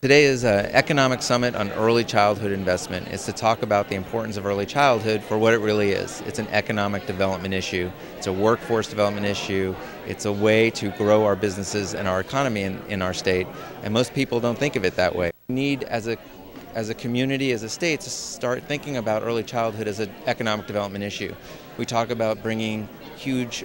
Today is an economic summit on early childhood investment. It's to talk about the importance of early childhood for what it really is. It's an economic development issue. It's a workforce development issue. It's a way to grow our businesses and our economy in our state. And most people don't think of it that way. We need, as a community, as a state, to start thinking about early childhood as an economic development issue. We talk about bringing huge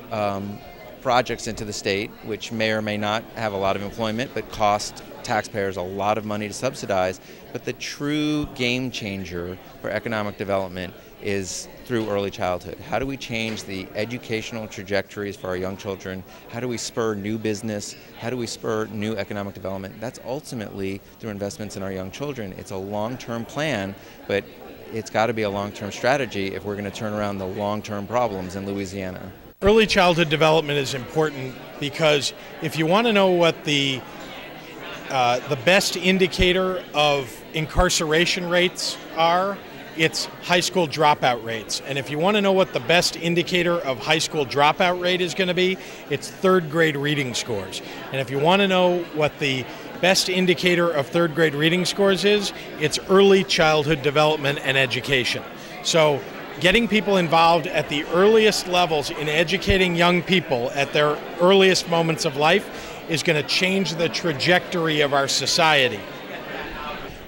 projects into the state, which may or may not have a lot of employment, but cost taxpayers a lot of money to subsidize. But the true game changer for economic development is through early childhood. How do we change the educational trajectories for our young children? How do we spur new business? How do we spur new economic development? That's ultimately through investments in our young children. It's a long-term plan, but it's got to be a long-term strategy if we're going to turn around the long-term problems in Louisiana. Early childhood development is important because if you want to know what the best indicator of incarceration rates are, it's high school dropout rates. And if you want to know what the best indicator of high school dropout rate is going to be, it's third grade reading scores. And if you want to know what the best indicator of third grade reading scores is, it's early childhood development and education. So getting people involved at the earliest levels in educating young people at their earliest moments of life is going to change the trajectory of our society.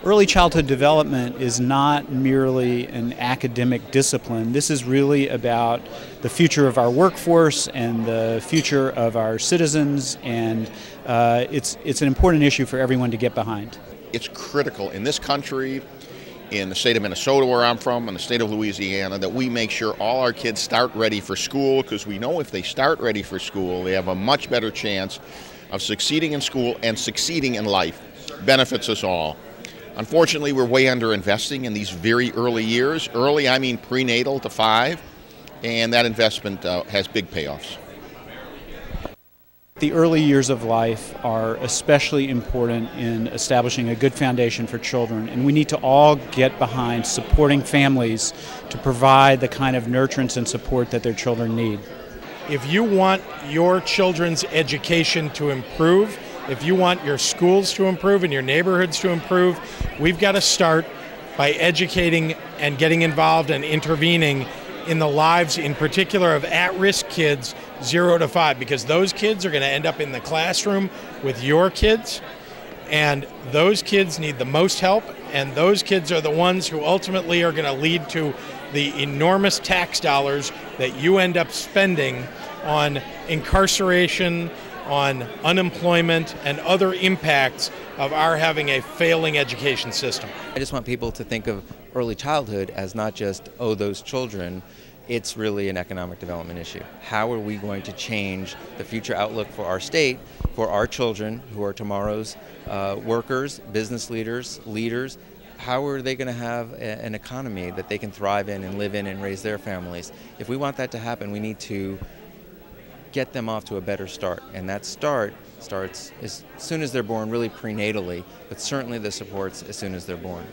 Early childhood development is not merely an academic discipline. This is really about the future of our workforce and the future of our citizens, and it's an important issue for everyone to get behind. It's critical in this country, in the state of Minnesota where I'm from, and the state of Louisiana, that we make sure all our kids start ready for school, because we know if they start ready for school, they have a much better chance of succeeding in school and succeeding in life. Benefits us all. Unfortunately, we're way under investing in these very early years. Early, I mean prenatal to 5, and that investment has big payoffs. The early years of life are especially important in establishing a good foundation for children, and we need to all get behind supporting families to provide the kind of nurturance and support that their children need. If you want your children's education to improve, if you want your schools to improve and your neighborhoods to improve, we've got to start by educating and getting involved and intervening in the lives, in particular, of at-risk kids 0 to 5, because those kids are going to end up in the classroom with your kids, and those kids need the most help, and those kids are the ones who ultimately are going to lead to the enormous tax dollars that you end up spending on incarceration, on unemployment, and other impacts of our having a failing education system. I just want people to think of early childhood as not just, oh, those children. It's really an economic development issue. How are we going to change the future outlook for our state, for our children who are tomorrow's workers, business leaders? How are they going to have an economy that they can thrive in and live in and raise their families? If we want that to happen, we need to get them off to a better start, and that starts as soon as they're born, really prenatally, but certainly the supports as soon as they're born.